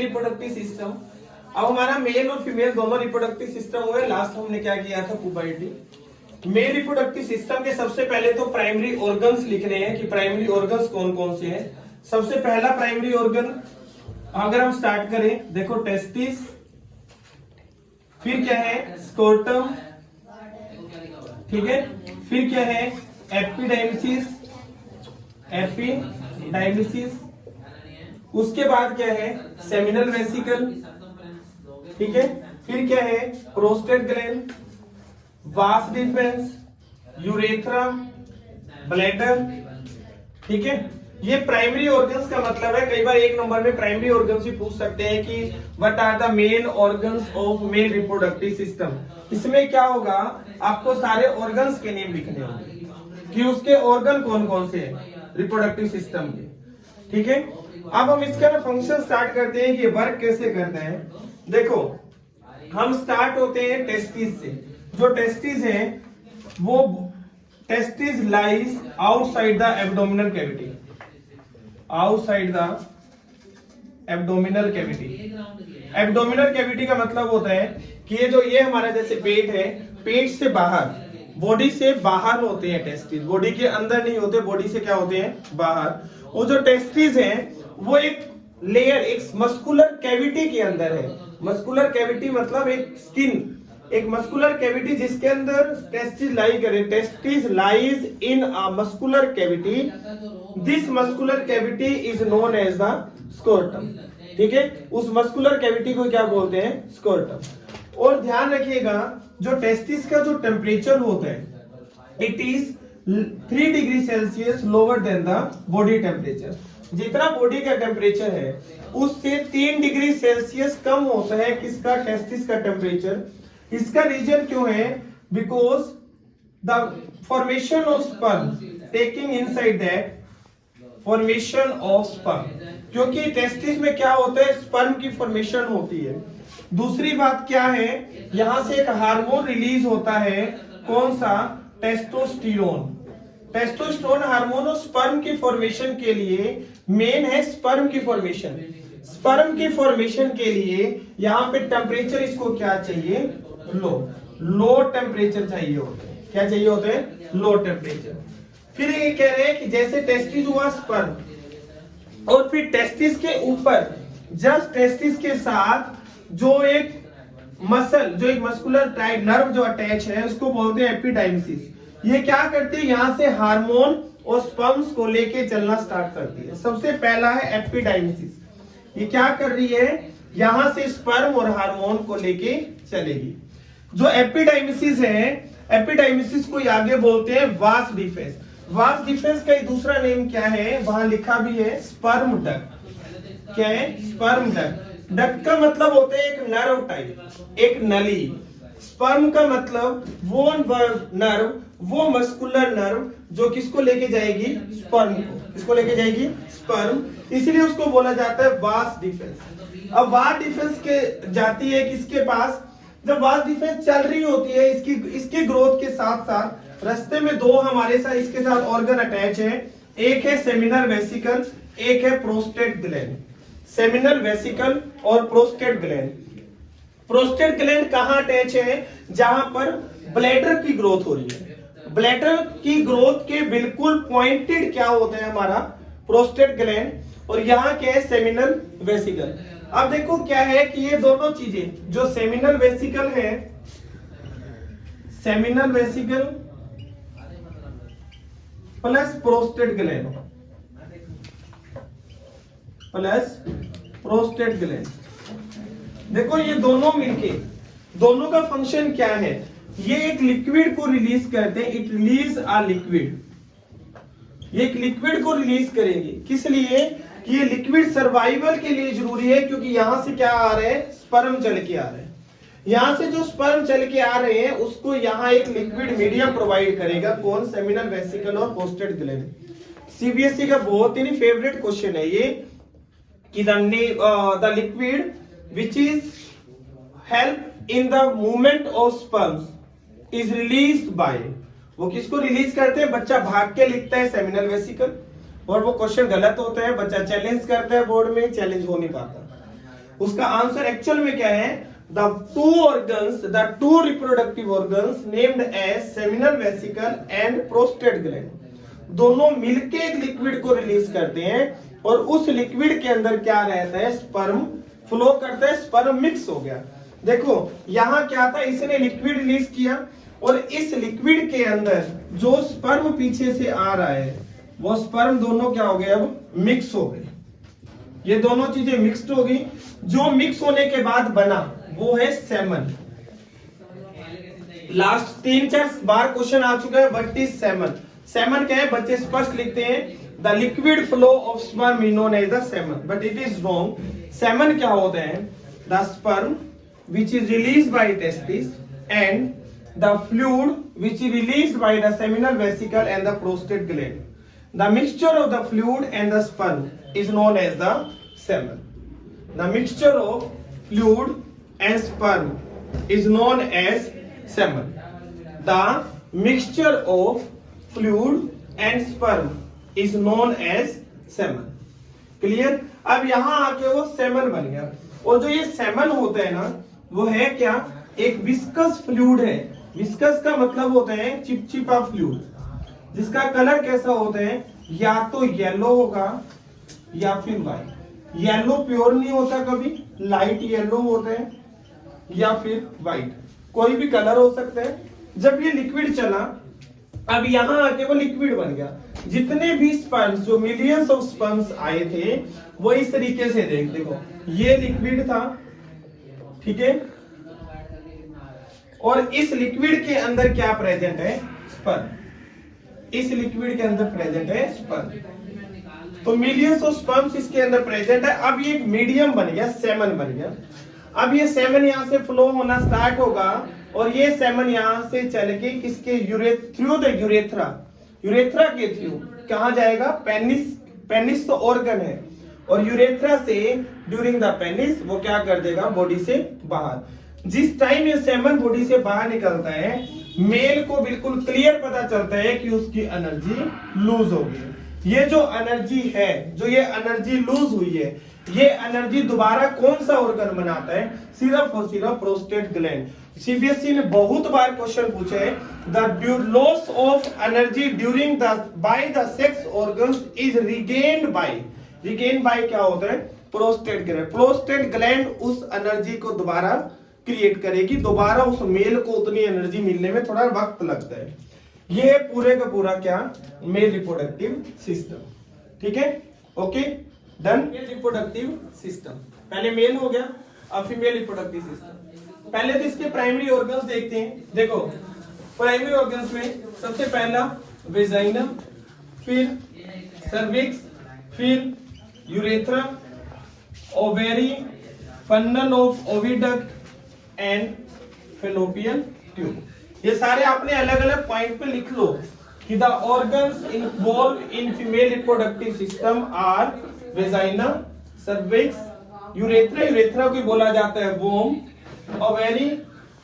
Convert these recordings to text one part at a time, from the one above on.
Reproductive system. अब हमारा mail और फीमेल दोनों रिप्रोडक्टिव सिस्टम हुए। लास्ट हमने क्या किया था, पुबर्टी। मेल रिप्रोडक्टिव सिस्टम के सबसे पहले तो प्राइमरी ऑर्गन्स लिखने हैं कि प्राइमरी ऑर्गन्स कौन कौन से हैं। सबसे पहला प्राइमरी ऑर्गन अगर हम स्टार्ट करें, देखो टेस्टिस, फिर क्या है स्कोर्टम, ठीक है, फिर क्या है एपिडाइमिसिस, एपिडाइमिसिस, उसके बाद क्या है सेमिनल वेसिकल, ठीक है, फिर क्या है prostate gland, vas deferens, urethra, bladder, ठीक है। ये प्राइमरी ऑर्गन्स का मतलब है। कई बार एक नंबर में प्राइमरी ऑर्गन्स भी पूछ सकते हैं कि what are the main organs of male reproductive system. इसमें क्या होगा, आपको सारे ऑर्गन्स के नेम लिखने होंगे कि उसके ऑर्गन कौन कौन से हैं रिप्रोडक्टिव सिस्टम के, ठीक है। अब हम इसका ना फंक्शन स्टार्ट करते हैं कि वर्क कैसे करते हैं। देखो हम स्टार्ट होते हैं टेस्टिस से। जो टेस्टिस है वो testis lies outside the abdominal cavity, outside the abdominal cavity. Abdominal cavity का मतलब होता है कि ये हमारा जैसे पेट है, पेट से बाहर, बॉडी से बाहर होते हैं टेस्टिस, बॉडी के अंदर नहीं होते, बॉडी से क्या होते हैं बाहर। वो जो टेस्टिस हैं वो एक लेयर, एक मस्कुलर कैविटी के अंदर है। मस्कुलर कैविटी मतलब एक स्किन, एक मस्कुलर कैविटी जिसके अंदर टेस्टिस लाई करे। Testis lies in a muscular cavity, this muscular cavity is known as the scrotum, ठीक है। उस मस्कुलर कैविटी को क्या बोलते हैं, स्कोर्टम। और ध्यान रखिएगा जो टेस्टिस का जो टेम्परेचर होता है, it is 3 degree Celsius lower than the body temperature. जितना बॉडी का टेम्परेचर है उससे 3 डिग्री सेल्सियस कम होता है किसका, टेस्टिस का टेम्परेचर। इसका रीजन क्यों है, because the formation of sperm taking inside that formation of sperm, क्योंकि टेस्टिस में क्या होता है स्पर्म की फॉर्मेशन होती है। दूसरी बात क्या है, यहां से एक हार्मोन रिलीज होता है, कौन सा, टेस्टोस्टेरोन। टेस्टोस्टेरोन हार्मोन और स्पर्म की फॉर्मेशन के लिए मेन है। स्पर्म की फॉर्मेशन, स्पर्म की फॉर्मेशन के लिए यहाँ पे टेम्परेचर इसको क्या चाहिए, लो टेम्परेचर चाहिए होते हैं। क्या चाहिए होते हैं, लो टेम्परेचर। फिर ये कह रहे हैं कि जैसे टेस्टिस हुआ स्पर्म, और फिर टेस्टिस के ऊपर जस्ट टेस्टिस के साथ जो एक मसल, जो एक मस्कुलर टाइप नर्व जो अटैच है उसको बोलते हैं एपिडाइमिसिस। ये क्या करती है, यहां से हार्मोन और स्पर्म्स को लेके चलना स्टार्ट करती है। सबसे पहला है एपिडाइमिसिस। ये क्या कर रही है, यहां से स्पर्म और हार्मोन को लेके चलेगी। जो एपिडाइमिसिस है, एपिडाइमिसिस को आगे बोलते हैं वास डिफेंस। वास डिफेंस का दूसरा नेम क्या है, वहां लिखा भी है स्पर्म डक्ट। क्या है, स्पर्म डक्ट। डक्ट का मतलब होता है एक नर्व टाइप, एक नली। स्पर्म का मतलब वो नर्व, वो मस्कुलर नर्व जो किसको लेके जाएगी, स्पर्म को, किसको लेके जाएगी, स्पर्म। इसलिए उसको बोला जाता है वास डिफेंस। अब वास डिफेंस के जाती है किसके पास, जब वास डिफेंस चल रही होती है इसकी ग्रोथ के साथ साथ रास्ते में दो हमारे साथ इसके साथ ऑर्गन अटैच है। एक है सेमिनल वेसिकल, एक है प्रोस्टेट ग्लैंड। सेमिनल वेसिकल और प्रोस्टेट ग्लैंड। प्रोस्टेट ग्लैंड कहां अटैच है, जहां पर ब्लैडर की ग्रोथ हो रही है। ब्लैडर की ग्रोथ के बिल्कुल पॉइंटेड क्या होता है हमारा, प्रोस्टेट ग्लैंड, और यहाँ क्या है सेमिनल वेसिकल। अब देखो क्या है कि ये दोनों चीजें जो सेमिनल वेसिकल है, seminal vesicle plus prostate gland plus prostate gland, देखो ये दोनों मिलके, दोनों का फंक्शन क्या है, ये एक लिक्विड को रिलीज करते हैं। इट रिलीज अ लिक्विड, ये एक लिक्विड को रिलीज करेंगे। किस लिए, कि ये लिक्विड सर्वाइवल के लिए जरूरी है, क्योंकि यहां से क्या आ रहे हैं, स्पर्म चल के आ रहे हैं। यहां से जो स्पर्म चल के आ रहे हैं उसको यहाँ एक लिक्विड मीडियम प्रोवाइड करेगा, कौन, सेमिनल वेसिकल और प्रोस्टेट ग्लैंड। सीबीएसई का बहुत ही फेवरेट क्वेश्चन है ये, कि the liquid which is help in the movement of sperms is released by, वो किसको रिलीज करते हैं, बच्चा भाग के लिखता है सेमिनल वेसिकल, और वो क्वेश्चन गलत होता है, बच्चा चैलेंज करता है बोर्ड में, चैलेंज हो नहीं पाता। उसका आंसर एक्चुअल में क्या है, the two reproductive organs named as seminal vesicle and prostate gland, दोनों मिलके एक लिक्विड को रिलीज करते हैं और उस लिक्विड के अंदर क्या रहता है, स्पर्म फ्लो करता है, स्पर्म मिक्स हो गया। देखो यहां क्या था, इसने लिक्विड रिलीज किया और इस लिक्विड के अंदर जो स्पर्म पीछे से आ रहा है वो स्पर्म दोनों क्या हो गए, अब मिक्स हो गए। ये दोनों चीजें मिक्स्ड हो गई। जो मिक्स होने के बाद बना वो है सेमन। लास्ट 3-4 बार क्वेश्चन आ चुका है, व्हाट इज सेमन। सेमन क्या है, बच्चे स्पष्ट लिखते हैं the liquid flow of sperm is known as the semen, but it is wrong. Semen क्या होता है, the sperm which is released by testis and the fluid which is released by the seminal vesicle and the prostate gland. The mixture of the fluid and the sperm is known as the semen. The mixture of fluid and sperm is known as semen. The mixture of fluid and sperm is known as semen. Clear? अब यहां आके वो semen बन गया। और जो ये semen होता है ना, वो है क्या, एक विस्कस फ्लूइड है। विस्कस का मतलब होता है चिपचिपा फ्लूइड, जिसका कलर कैसा होता है, या तो येलो होगा या फिर व्हाइट। येलो प्योर नहीं होता कभी, लाइट येलो होता है या फिर व्हाइट, कोई भी कलर हो सकता है। जब ये लिक्विड चला, अब यहां आके वो लिक्विड बन गया। जितने भी स्पर्म्स, जो मिलियंस ऑफ स्पर्म्स आए थे, वो इस तरीके से देखो, ये लिक्विड था, ठीक है, और इस लिक्विड के अंदर क्या प्रेजेंट है, स्पर्म। इस लिक्विड के अंदर प्रेजेंट है स्पर्म। तो मिलियंस ऑफ स्पर्म्स इसके अंदर प्रेजेंट है। अब ये एक मीडियम बन गया, सेमन बन गया। अब ये सेमन यहां से फ्लो होना स्टार्ट होगा और ये सेमन यहां से चल के किसके, थ्रू द यूरेथ्रा के थ्रू कहां जाएगा, पेनिस तो ऑर्गन है, और यूरेथ्रा से ड्यूरिंग द पेनिस वो क्या कर देगा, बॉडी से बाहर। जिस टाइम ये सेमन बॉडी से बाहर निकलता है, मेल को बिल्कुल क्लियर पता चलता है कि उसकी एनर्जी लूज हो गई। ये जो एनर्जी है, जो ये एनर्जी लूज हुई है, ये एनर्जी दोबारा कौन सा ऑर्गन बनाता है, सिर्फ और सिर्फ प्रोस्टेट ग्लैंड। सीबीएसई ने बहुत बार क्वेश्चन पूछे है, the loss of energy during the by the sex organs is regained by क्या होता है, प्रोस्टेट ग्लैंड। प्रोस्टेट ग्लैंड उस एनर्जी को दोबारा क्रिएट करेगी, दोबारा उस मेल को उतनी एनर्जी मिलने में थोड़ा वक्त लगता है। ये पूरे का पूरा क्या, मेल रिप्रोडक्टिव सिस्टम। ठीक है, okay done. Mail reproductive system, पहले मेल हो गया, अब फीमेल रिप्रोडक्टिव सिस्टम। पहले तो इसके प्राइमरी ऑर्गन्स देखते हैं। देखो प्राइमरी ऑर्गन्स में सबसे पहला वेजाइना, फिर सर्विक्स, फिर urethra, ovary, funnel of oviduct and fallopian tube. ये सारे आपने अलग अलग पॉइंट पे लिख लो कि the organs involve in female reproductive system are vagina, cervix, urethra, urethra को बोला जाता है womb, ovary,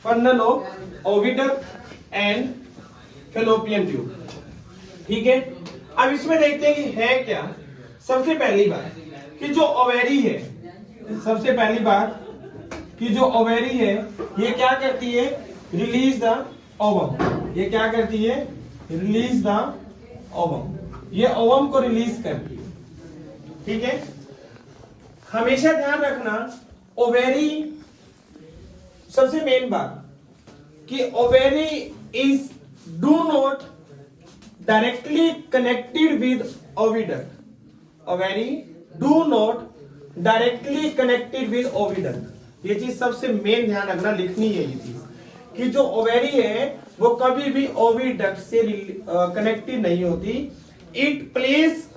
funnel of oviduct and fallopian tube. ठीक है, अब इसमें देखते हैं कि है क्या। सबसे पहली बात कि जो ओवेरी है, सबसे पहली बात कि जो ओवेरी है ये क्या करती है, रिलीज द ओवम। ये क्या करती है, रिलीज द ओवम। ये ओवम को रिलीज करती है। ठीक है, हमेशा ध्यान रखना ओवेरी, सबसे मेन बात कि ovary is do not directly connected with oviduct. Ovary do not directly connected with oviduct. ये चीज सबसे मेन ध्यान रखना, लिखनी है ये चीज कि जो ओवेरी है वो कभी भी ओविडक्ट से कनेक्टेड नहीं होती। It place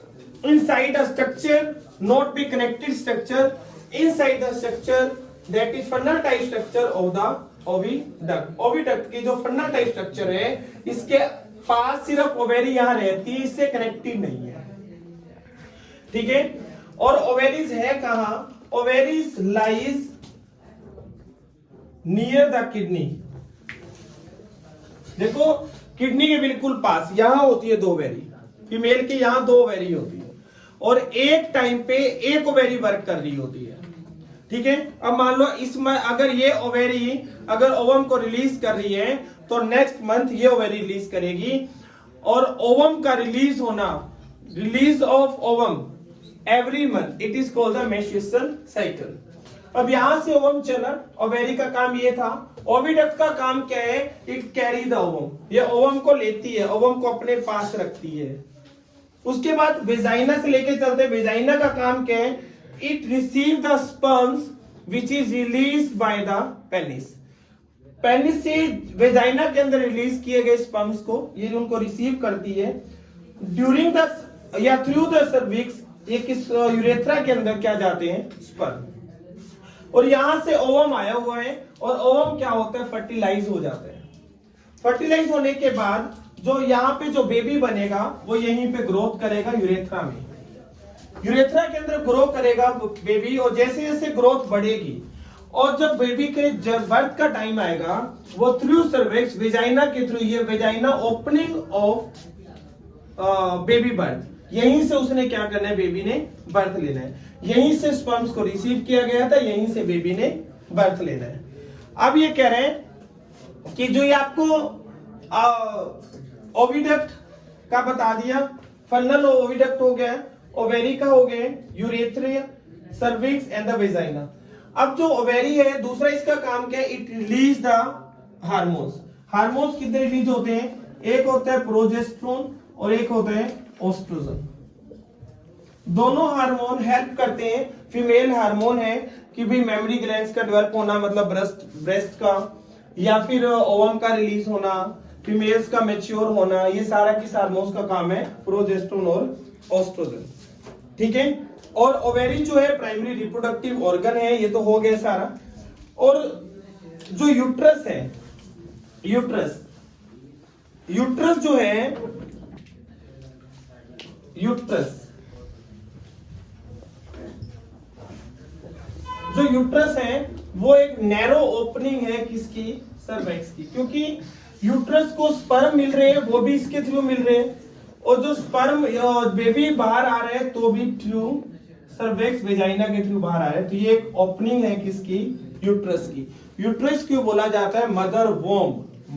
inside a structure, not be connected structure, inside the structure that is funnel type structure of the oviduct. Oviduct की जो फन्नल टाइप स्ट्रक्चर है, इसके पास सिर्फ ओवेरी यहां रहती है, इससे कनेक्टेड नहीं है। ठीक है, और ओवेरीज है कहां, ovaries lies near the kidney. देखो किडनी के बिल्कुल पास यहां होती है दो ओवेरी, फीमेल की यहां दो ओवेरी होती है और एक टाइम पे एक ओवेरी वर्क कर रही होती है। ठीक है। अब मान लो इसमें अगर ये ओवेरी अगर ओवम को रिलीज कर रही है तो नेक्स्ट मंथ ये ओवेरी रिलीज करेगी, और ओवम का रिलीज होना, release of ovum every month, it is called the menstruation cycle. अब यहां से ओवम चला, ओवेरी का काम ये था। ओविडक्ट का काम क्या है? इट कैरी द ओवम, ये ओवम को लेती है, ओवम को अपने पास रखती है। उसके बाद वेजाइना से लेके चलते, वेजाइना का काम क्या है? It receive the sperms which is release by the penis. Penis से वेजाइना के अंदर रिलीज किए गए स्पर्म्स को ये उनको रिसीव करती है ड्यूरिंग द या थ्रू द सर्विक्स, ये किस यूरेथ्रा के अंदर क्या जाते हैं? स्पर्म। और यहां से ओवम आया हुआ है, और ओवम क्या होता है? फर्टिलाइज हो जाता है। फर्टिलाइज होने के बाद जो यहाँ पे जो बेबी बनेगा वो यहीं पे ग्रोथ करेगा यूरेथ्रा में। यूरेथ्रा के अंदर ग्रो करेगा बेबी, और जैसे जैसे ग्रोथ बढ़ेगी और जब बेबी के जब बर्थ का टाइम आएगा वो थ्रू सर्विक्स, वेजाइना के थ्रू, ये vagina opening of baby birth, यहीं से उसने क्या करना है? बेबी ने बर्थ लेना है। यहीं से स्पर्म्स को रिसीव किया गया था, यहीं से बेबी ने बर्थ लेना है। अब ये कह रहे हैं कि जो ये आपको ओविडक्ट का बता दिया, फन्नल ओविडक्ट हो गया, ओवेरी का हो गए, urethra, cervix and the vagina. अब जो ओवेरी है दूसरा इसका काम क्या है? It release the hormones. Hormones कितने रिलीज होते हैं? एक होता है प्रोजेस्टेरोन और एक होता है ओस्ट्रोजन। दोनों हार्मोन हेल्प करते हैं। फीमेल हार्मोन है कि भी मेमोरी ग्लैंड्स का डेवलप होना, मतलब ब्रेस्ट का, या फिर ओवम का रिलीज होना, फीमेल्स का मैच्योर होना, ये सारा किस हार्मोन्स का काम है? प्रोजेस्टेरोन और ओस्ट्रोजन। ठीक है। और ओवेरी जो है प्राइमरी रिप्रोडक्टिव ऑर्गन है, ये तो हो गया सारा। और जो यूट्रस है, यूट्रस जो है, जो यूट्रस है वो एक नैरो ओपनिंग है किसकी? सर्विक्स की। क्योंकि यूट्रस को स्पर्म मिल रहे हैं वो भी इसके थ्रू मिल रहे हैं, और जो स्पर्म बेबी बाहर आ रहे हैं तो भी थ्रू सर्विक्स, वेजाइना के थ्रू बाहर आ रहे हैं। तो ये एक ओपनिंग है किसकी? यूट्रस की। यूट्रस क्यों बोला जाता है? मदर वोम।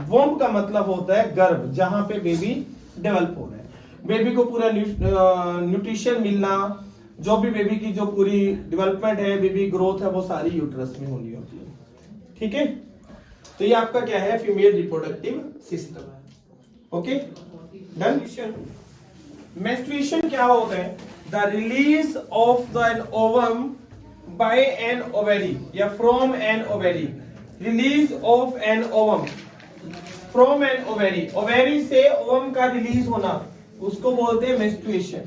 वोम का मतलब होता है गर्भ, जहां पे बेबी डेवलप हो रहा है, बेबी को पूरा न्यूट्रिशन मिलना, जो भी बेबी की जो पूरी डेवलपमेंट है, बेबी ग्रोथ है, वो सारी यूट्रस में होनी होती है। ठीक है। तो ये आपका क्या है? Female reproductive system. Okay, done. Menstruation क्या होता है? The release of an ovum by an ovary या from an ovary. Release of an ovum from an ovary, ovary से ओवम का रिलीज होना, उसको बोलते हैं मेंस्ट्रुएशन।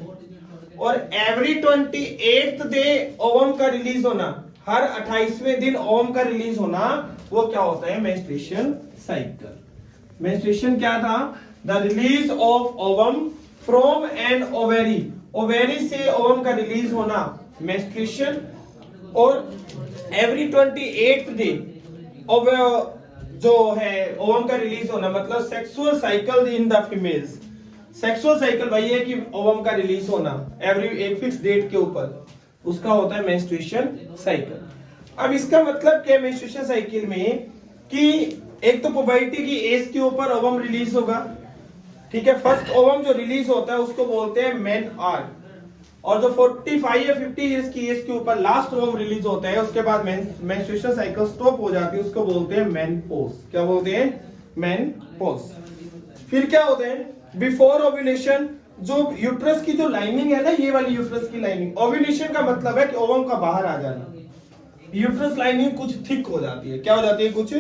और एवरी 28th डे ओवम का रिलीज होना, हर 28वें दिन ओवम का रिलीज होना, वो क्या होता है? Menstruation cycle. मेंस्ट्रुएशन क्या था? The release of ovum from an ovary, ovary से ओवम का रिलीज होना, मेंस्ट्रुएशन। और एवरी 28th डे जो है ओवम का रिलीज होना, मतलब sexual cycle in the females. Sexual cycle वही है कि ओवम का रिलीज होना एवरी एक फिक्स डेट के ऊपर, उसका होता है मेंस्ट्रुएशन साइकिल। अब इसका मतलब क्या है मेंस्ट्रुएशन साइकिल में? कि एक तो पुबर्टी की एज के ऊपर ओवम रिलीज होगा, ठीक है। फर्स्ट ओवम जो रिलीज होता है उसको बोलते हैं मेन आर्क, और जो 45 या 50 इयर्स की एज के ऊपर लास्ट ओवम रिलीज होता है, उसके बाद मेंस्ट्रुएशन साइकिल स्टॉप हो जाती है, उसको बोलते हैं मेनोपॉज। क्या बोलते हैं? मेनोपॉज। फिर क्या होते हैं? बिफोर ओव्यूलेशन, जो यूट्रस की जो लाइनिंग है ना, ये वाली यूट्रस की लाइनिंग, ओव्यूलेशन का मतलब है कि ओवम का बाहर आ जाना। यूट्रस लाइनिंग कुछ थिक हो जाती है। क्या हो जाती है? कुछ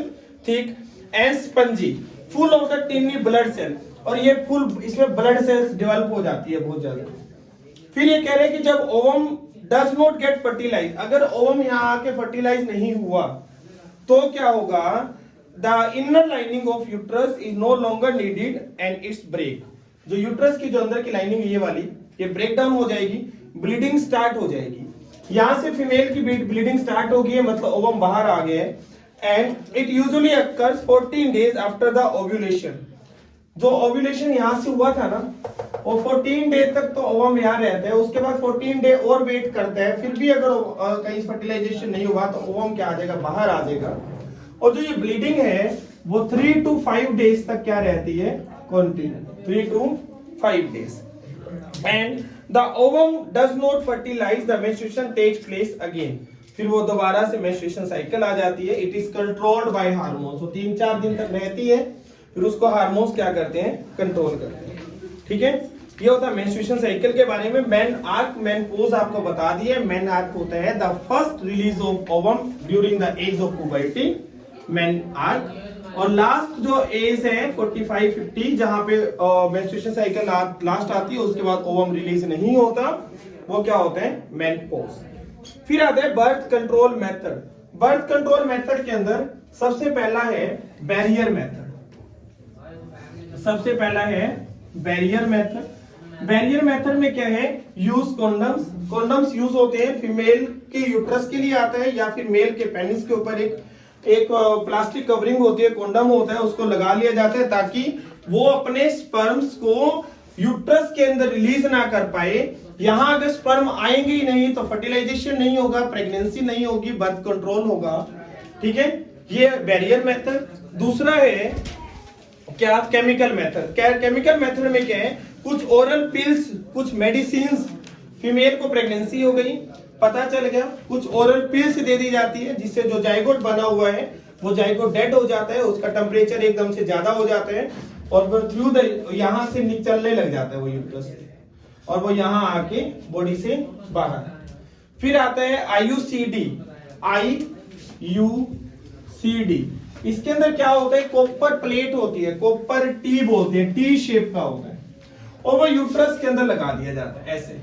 thick and spongy, full of the tiny blood cell, और ये फुल इसमें ब्लड सेल्स डेवलप हो जाती है बहुत ज्यादा। फिर ये कह रहे हैं कि जब ovum does not get fertilize, अगर ओवम यहाँ आके फर्टिलाइज नहीं हुआ तो क्या होगा? The inner lining of uterus is no longer needed and it's break. जो यूट्रस की जो अंदर की लाइनिंग है ये वाली, ये ब्रेक डाउन हो जाएगी, ब्लीडिंग स्टार्ट हो जाएगी। यहां से फीमेल की ब्लीडिंग स्टार्ट हो गई है, मतलब ओवम बाहर आ गया है। And it usually occurs 14 days after the ovulation. जो ओव्यूलेशन यहां से हुआ था ना, और 14 डे तक तो ओवम यहाँ रहता है, उसके बाद 14 डे और वेट करता है, फिर भी अगर कहीं फर्टिलाइजेशन नहीं हुआ तो ओवम क्या आ जाएगा, बाहर आ जाएगा। और जो ये ब्लीडिंग है वो 3 to 5 डेज तक क्या रहती है, continue 3 to 5 days. And the ovum does not fertilize, the menstruation takes place again, फिर वो दोबारा से मेंस्ट्रुएशन साइकिल आ जाती है। It is controlled by hormones, वो 3-4 दिन तक रहती है, फिर उसको हार्मोन्स क्या करते हैं, कंट्रोल करते हैं। ठीक है, ये होता है मेंस्ट्रुएशन साइकिल के बारे में। मेन आर्क, मेनोपॉज आपको बता दिए। मेन आर्क होता है the first release of ovum during the age of puberty, menarche. और लास्ट जो एज है 45-50, जहां पे मेंस्ट्रुएशन साइकिल लास्ट आती है, उसके बाद ओवम रिलीज नहीं होता, वो क्या होता है, मेनोपॉज। फिर आता है birth control method. Birth control method के अंदर सबसे पहला है बैरियर मेथड। सबसे पहला है बैरियर मेथड। बैरियर मेथड में क्या है, यूज कॉन्डम्स। कॉन्डम्स यूज होते हैं फीमेल के यूट्रस के लिए आता है, या फिर मेल के पेनिस के ऊपर एक प्लास्टिक कवरिंग होती है, कॉन्डम होता है, उसको लगा लिया जाता है ताकि वो अपने स्पर्म्स को यूट्रस के अंदर रिलीज ना कर पाए। यहां अगर स्पर्म आएंगे ही नहीं तो फर्टिलाइजेशन नहीं होगा, प्रेगनेंसी नहीं होगी, बर्थ कंट्रोल होगा। ठीक है, ये बैरियर मेथड। दूसरा है क्या, केमिकल मेथड। केमिकल मेथड में क्या है, कुछ ओरल पिल्स, कुछ मेडिसिन, फीमेल को प्रेगनेंसी हो गई, पता चल गया, कुछ ओरल पिल्स दे दी जाती है, जिससे जो जाइगोट बना हुआ है वो जाइगोट डेड हो जाता है, उसका टेम्परेचर एकदम से ज्यादा हो जाता है, और वो थ्रू द यहां से निकलने लग जाता है वो यूट्रस से, और वो यहां आके बॉडी से बाहर। फिर आता है IUCD। IUCD इसके अंदर क्या होता है, कॉपर प्लेट होती है, कॉपर टी बोलते हैं, टी शेप का होता है, और वो यूट्रस के अंदर लगा दिया जाता है ऐसे।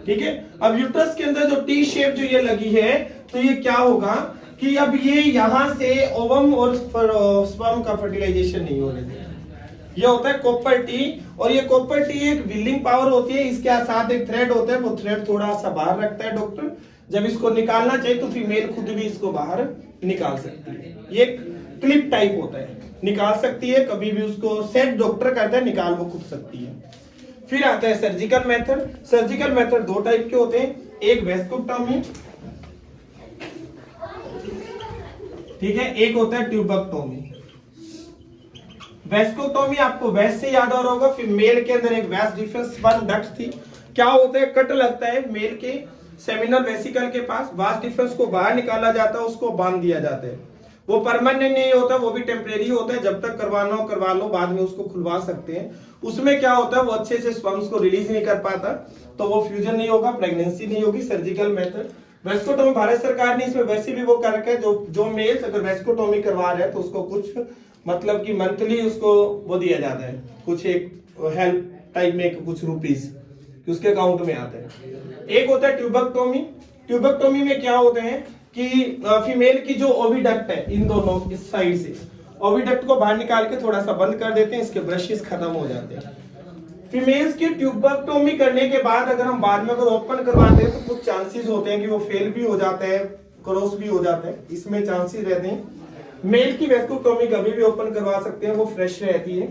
ठीक है, अब यूट्रस के अंदर जो टी शेप जो ये लगी है, तो ये क्या होगा कि अब ये यहां से ओवम और स्पर्म का फर्टिलाइजेशन नहीं होने देगा। ये होता है कॉपर टी, और ये कॉपर टी एक विलिंग पावर होती है, इसके साथ एक थ्रेड होता है, वो थ्रेड थोड़ा सा बाहर रखता है डॉक्टर, जब इसको निकालना चाहिए तो फीमेल खुद भी इसको बाहर निकाल सकती है। ये क्लिप टाइप होता है, निकाल सकती है, कभी भी उसको सेट डॉक्टर करता है, निकाल वो खुद सकती है। फिर आता है surgical method. Surgical method 2 type के होते हैं, एक वेस्कोटॉमी, ठीक है, एक होता है ट्यूबेक्टोमी। वेस्कोटॉमी आपको वेस्ट से याद आ रहा होगा, फिर मेल के अंदर एक वेस्ट डिफरेंस वन डक्ट थी। क्या होता है, कट लगता है मेल के सेमिनल वेसिकल के पास, वास्ट डिफरेंस को बाहर निकाला जाता है, उसको बांध दिया जाता है। वो परमानेंट नहीं होता, वो भी टेम्परेरी होता है, जब तक करवाना हो करवा लो, बाद में उसको खुलवा सकते हैं। उसमें क्या होता है, वो अच्छे से स्पर्म्स को रिलीज नहीं कर पाता, तो वो फ्यूजन नहीं होगा, प्रेगनेंसी नहीं होगी। Surgical method. वेस्कोटॉमी भारत सरकार ने इसमें वैसे भी वो कर रखा है, जो मेल्स अगर वेस्कोटॉमी करवा रहे हैं तो उसको कुछ मतलब कि मंथली उसको वो दिया जाता है, कुछ एक हेल्प टाइप में कुछ रुपीस कि उसके अकाउंट में आते हैं। एक होता है ट्यूबेक्टोमी। ट्यूबेक्टोमी में क्या होते हैं कि फीमेल की जो ओविडक्ट है, इन दोनों इस साइड से ओविडक्ट को बाहर निकाल के थोड़ा सा बंद कर देते हैं, इसके ब्रशेस खत्म हो जाते हैं। फीमेल्स की ट्यूबेक्टोमी करने के बाद अगर हम बाद में अगर ओपन करवाते हैं तो कुछ चांसेस होते हैं कि वो फेल भी हो जाता है, क्रॉस भी हो जाता है, इसमें चांसेस रहते हैं। मेल की वेस्कोटोमी कभी भी ओपन करवा सकते हैं, वो फ्रेश रहती है।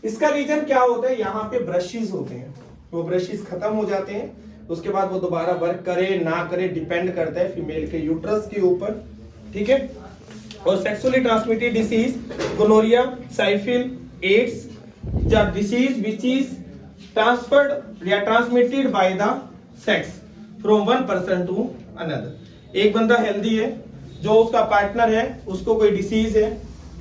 इसका रीजन क्या होता है, यहाँ पे ब्रशेस होते हैं, वो ब्रशेस खत्म हो जाते हैं, उसके बाद वो दोबारा वर्क करे ना करे डिपेंड करता है फीमेल के यूट्रस के ऊपर। ठीक है, और sexually transmitted disease, gonorrhoea, syphilis, AIDS, the disease which is transferred या transmitted by the sex from one person to another. एक बंदा हेल्दी है, जो उसका पार्टनर है उसको कोई डिसीज है,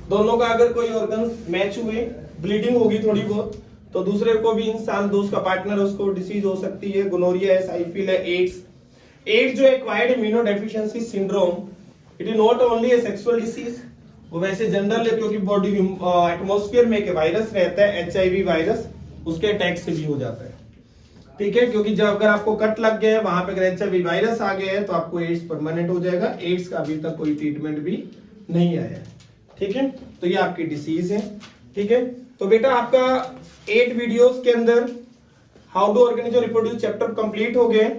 दोनों का अगर कोई ऑर्गन मैच हुए, ब्लीडिंग होगी थोड़ी बहुत, तो दूसरे को भी इंसान दोस्त का पार्टनर उसको डिसीज हो सकती है। गोनोरिया है, साइफिल है, एड्स। एड्स जो acquired immunodeficiency syndrome, it is not only A sexual disease, वो वैसे जनरल है, क्योंकि बॉडी एटमॉस्फेयर में एक वायरस रहता है HIV वायरस, उसके अटैक से भी हो जाता है। ठीक है, क्योंकि जब अगर आपको कट लग गया है वहां पे अगर HIV वायरस आ गया है तो आपको एड्स परमानेंट हो जाएगा। एड्स का अभी तक कोई ट्रीटमेंट भी नहीं आया है। ठीक है, तो ये आपकी डिसीज है। ठीक है, तो बेटा आपका 8 वीडियोस के अंदर हाउ टू ऑर्गेनाइज और रिप्रोड्यूस चैप्टर कंप्लीट हो गए।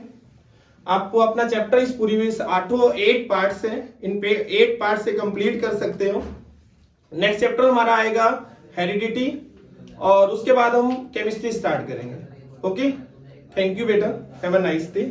आपको अपना चैप्टर इस पूरी 8 पार्ट से, इन पे 8 पार्ट से कंप्लीट कर सकते हो। नेक्स्ट चैप्टर हमारा आएगा हेरिडिटी, और उसके बाद हम केमिस्ट्री स्टार्ट करेंगे। ओके, थैंक यू बेटा, हैव अ नाइस डे।